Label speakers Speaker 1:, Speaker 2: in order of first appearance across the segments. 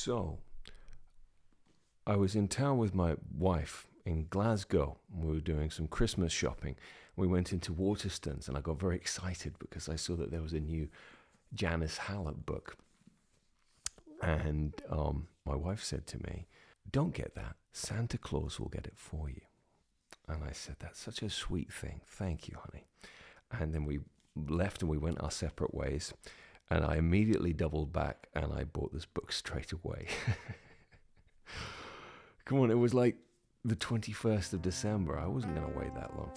Speaker 1: So, I was in town with my wife in Glasgow. We were doing some Christmas shopping. We went into Waterstones, and I got very excited because I saw that there was a new Janice Hallet book. And my wife said to me, "Don't get that. Santa Claus will get it for you." And I said, "That's such a sweet thing. Thank you, honey." And then we left and we went our separate ways. And I immediately doubled back and I bought this book straight away. Come on, it was like the 21st of December. I wasn't going to wait that long.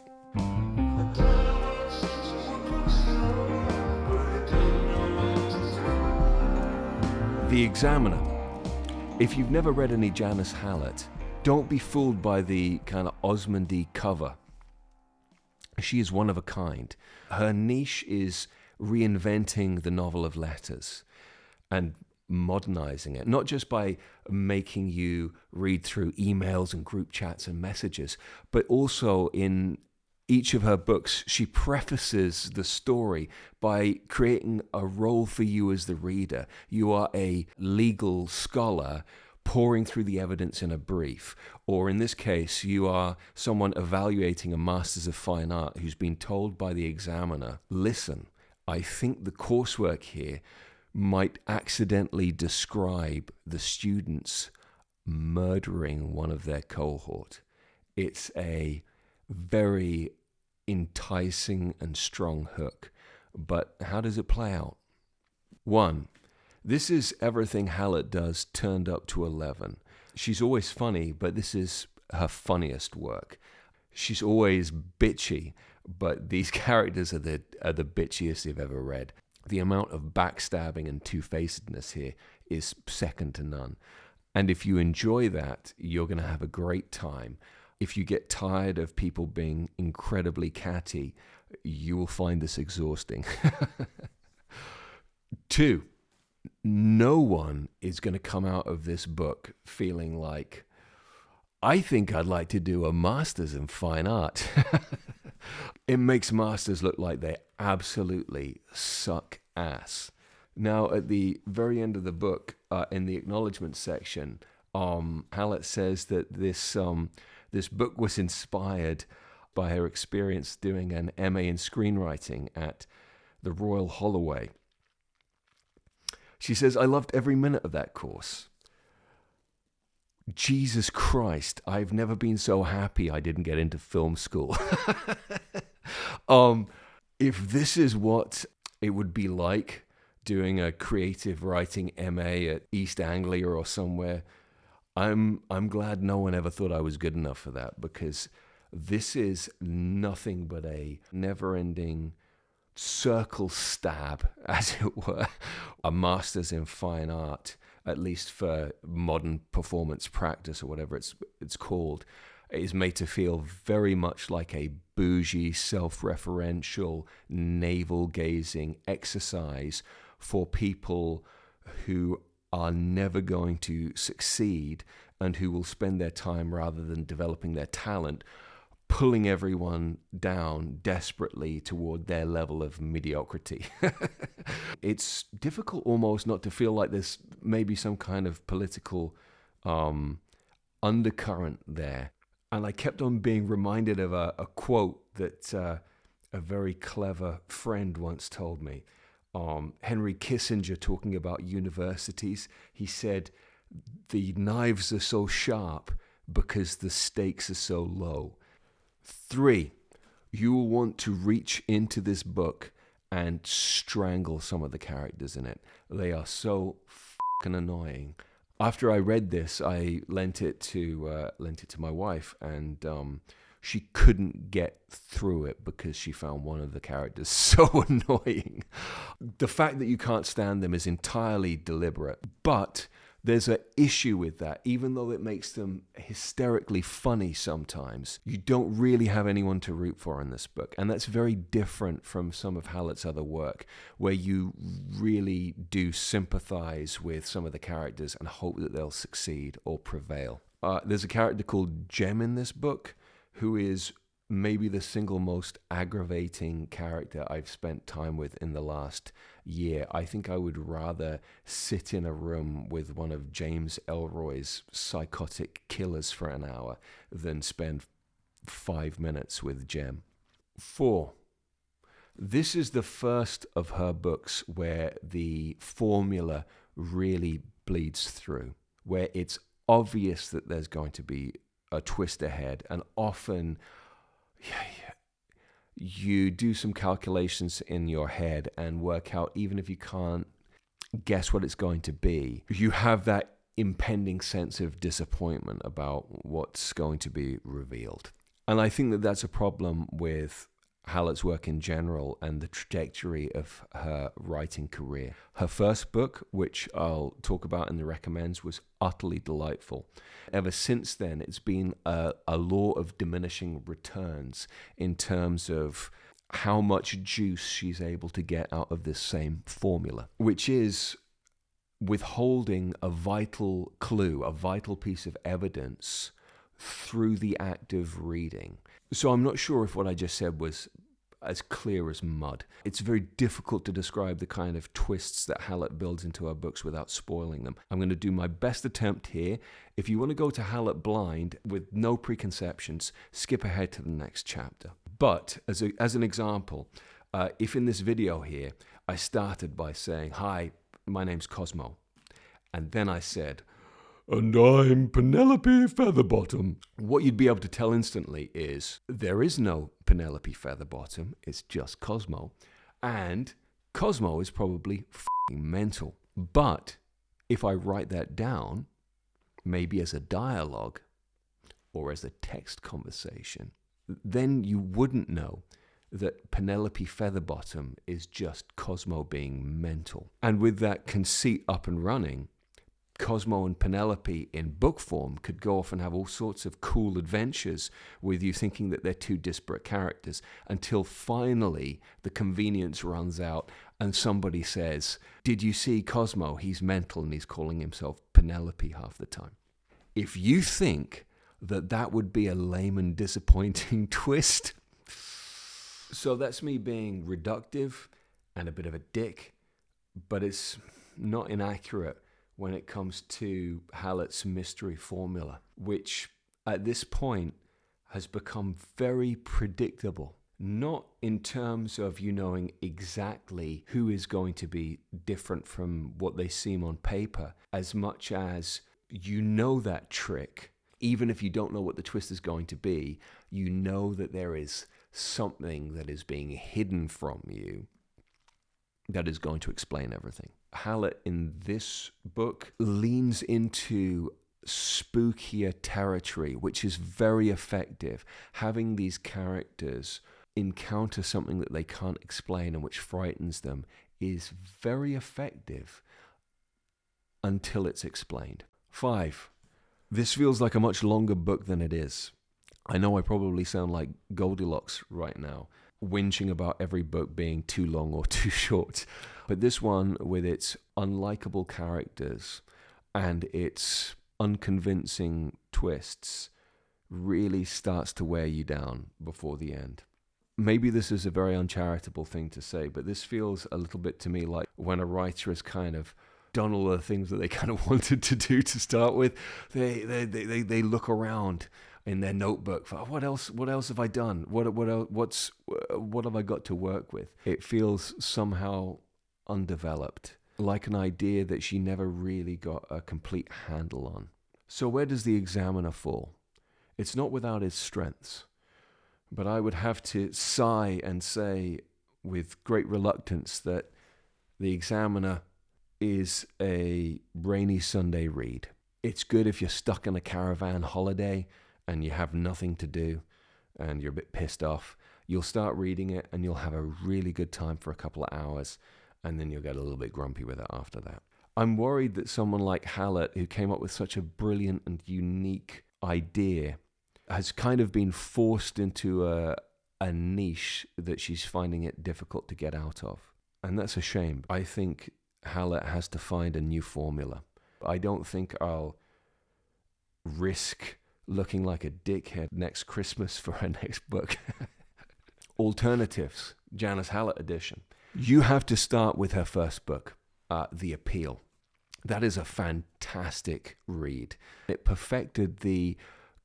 Speaker 1: The Examiner. If you've never read any Janice Hallet, don't be fooled by the kind of Osmondy cover. She is one of a kind. Her niche is reinventing the novel of letters and modernizing it, not just by making you read through emails and group chats and messages, but also in each of her books, she prefaces the story by creating a role for you as the reader. You are a legal scholar pouring through the evidence in a brief, or in this case, you are someone evaluating a Masters of Fine Art who's been told by the examiner, "Listen, I think the coursework here might accidentally describe the students murdering one of their cohort." It's a very enticing and strong hook. But how does it play out? 1. This is everything Hallet does turned up to 11. She's always funny, but this is her funniest work. She's always bitchy, but these characters are the bitchiest you've ever read. The amount of backstabbing and two-facedness here is second to none. And if you enjoy that, you're going to have a great time. If you get tired of people being incredibly catty, you will find this exhausting. 2, no one is going to come out of this book feeling like, "I think I'd like to do a Masters in Fine Art." It makes Masters look like they absolutely suck ass. Now, at the very end of the book, in the acknowledgement section, Hallet says that this book was inspired by her experience doing an MA in screenwriting at the Royal Holloway. She says, "I loved every minute of that course. Jesus Christ, I've never been so happy I didn't get into film school." If this is what it would be like doing a creative writing MA at East Anglia or somewhere, I'm glad no one ever thought I was good enough for that, because this is nothing but a never-ending circle stab, as it were. A Masters in Fine Art, at least for modern performance practice or whatever it's called, is made to feel very much like a bougie, self-referential, navel-gazing exercise for people who are never going to succeed and who will spend their time, rather than developing their talent, pulling everyone down desperately toward their level of mediocrity. It's difficult almost not to feel like there's maybe some kind of political undercurrent there. And I kept on being reminded of a quote that a very clever friend once told me. Henry Kissinger, talking about universities, he said, "The knives are so sharp because the stakes are so low." 3, you will want to reach into this book and strangle some of the characters in it. They are so fucking annoying. After I read this, I lent it to my wife, and she couldn't get through it because she found one of the characters so annoying. The fact that you can't stand them is entirely deliberate, but there's an issue with that. Even though it makes them hysterically funny sometimes, you don't really have anyone to root for in this book. And that's very different from some of Hallett's other work, where you really do sympathize with some of the characters and hope that they'll succeed or prevail. There's a character called Jem in this book who is maybe the single most aggravating character I've spent time with in the last year. I think I would rather sit in a room with one of James Ellroy's psychotic killers for an hour than spend 5 minutes with Jem. 4. This is the first of her books where the formula really bleeds through, where it's obvious that there's going to be a twist ahead, and often you do some calculations in your head and work out, even if you can't guess what it's going to be, you have that impending sense of disappointment about what's going to be revealed. And I think that that's a problem with Hallett's work in general and the trajectory of her writing career. Her first book, which I'll talk about in the recommends, was utterly delightful. Ever since then, it's been a law of diminishing returns in terms of how much juice she's able to get out of this same formula, which is withholding a vital clue, a vital piece of evidence through the act of reading. So I'm not sure if what I just said was as clear as mud. It's very difficult to describe the kind of twists that Hallett builds into her books without spoiling them. I'm going to do my best attempt here. If you want to go to Hallett blind with no preconceptions, skip ahead to the next chapter. But as an example, if in this video here, I started by saying, "Hi, my name's Cosmo," and then I said, "And I'm Penelope Featherbottom," what you'd be able to tell instantly is there is no Penelope Featherbottom, it's just Cosmo. And Cosmo is probably f***ing mental. But if I write that down, maybe as a dialogue or as a text conversation, then you wouldn't know that Penelope Featherbottom is just Cosmo being mental. And with that conceit up and running, Cosmo and Penelope in book form could go off and have all sorts of cool adventures with you thinking that they're two disparate characters, until finally the convenience runs out and somebody says, "Did you see Cosmo? He's mental and he's calling himself Penelope half the time." If you think that that would be a lame and disappointing twist, so that's me being reductive and a bit of a dick, but it's not inaccurate when it comes to Hallett's mystery formula, which at this point has become very predictable. Not in terms of you knowing exactly who is going to be different from what they seem on paper, as much as you know that trick. Even if you don't know what the twist is going to be, you know that there is something that is being hidden from you that is going to explain everything. Hallett in this book leans into spookier territory, which is very effective. Having these characters encounter something that they can't explain and which frightens them is very effective until it's explained. 5. This feels like a much longer book than it is. I know I probably sound like Goldilocks right now, whinging about every book being too long or too short. But this one, with its unlikable characters and its unconvincing twists, really starts to wear you down before the end. Maybe this is a very uncharitable thing to say, but this feels a little bit to me like when a writer has kind of done all the things that they kind of wanted to do to start with. They look around in their notebook for what else have I done? What have I got to work with? It feels somehow undeveloped, like an idea that she never really got a complete handle on. So where does The Examiner fall? It's not without its strengths, but I would have to sigh and say with great reluctance that The Examiner is a rainy Sunday read. It's good if you're stuck in a caravan holiday and you have nothing to do and you're a bit pissed off. You'll start reading it and you'll have a really good time for a couple of hours, and then you'll get a little bit grumpy with it after that. I'm worried that someone like Hallet, who came up with such a brilliant and unique idea, has kind of been forced into a niche that she's finding it difficult to get out of. And that's a shame. I think Hallet has to find a new formula. I don't think I'll risk looking like a dickhead next Christmas for her next book. Alternatives, Janice Hallet edition. You have to start with her first book, The Appeal. That is a fantastic read. It perfected the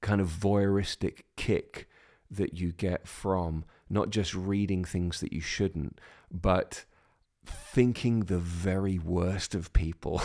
Speaker 1: kind of voyeuristic kick that you get from not just reading things that you shouldn't, but thinking the very worst of people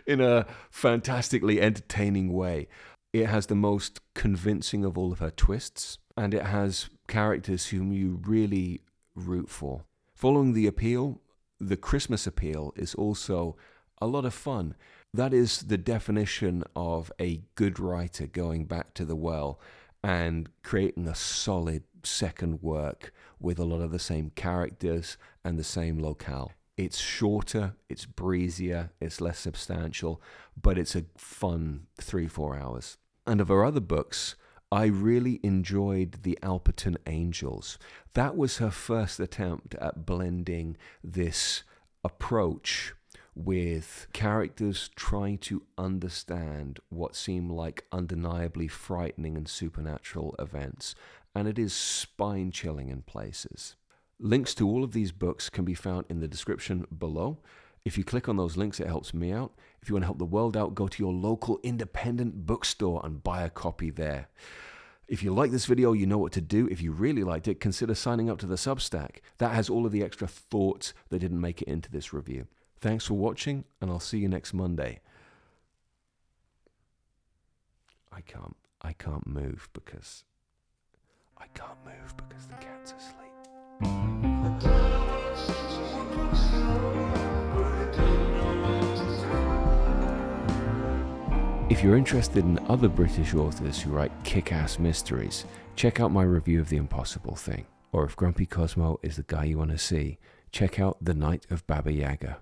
Speaker 1: in a fantastically entertaining way. It has the most convincing of all of her twists, and it has characters whom you really root for. Following The Appeal, the Christmas Appeal is also a lot of fun. That is the definition of a good writer going back to the well and creating a solid second work with a lot of the same characters and the same locale. It's shorter, it's breezier, it's less substantial, but it's a fun 3-4 hours. And of her other books, I really enjoyed The Alperton Angels. That was her first attempt at blending this approach with characters trying to understand what seem like undeniably frightening and supernatural events, and it is spine-chilling in places. Links to all of these books can be found in the description below. If you click on those links, it helps me out. If you want to help the world out, go to your local independent bookstore and buy a copy there. If you like this video, you know what to do. If you really liked it, consider signing up to the Substack. That has all of the extra thoughts that didn't make it into this review. Thanks for watching, and I'll see you next Monday. I can't move because the cat's asleep. If you're interested in other British authors who write kick-ass mysteries, check out my review of The Impossible Thing. Or if Grumpy Cosmo is the guy you want to see, check out The Night of Baba Yaga.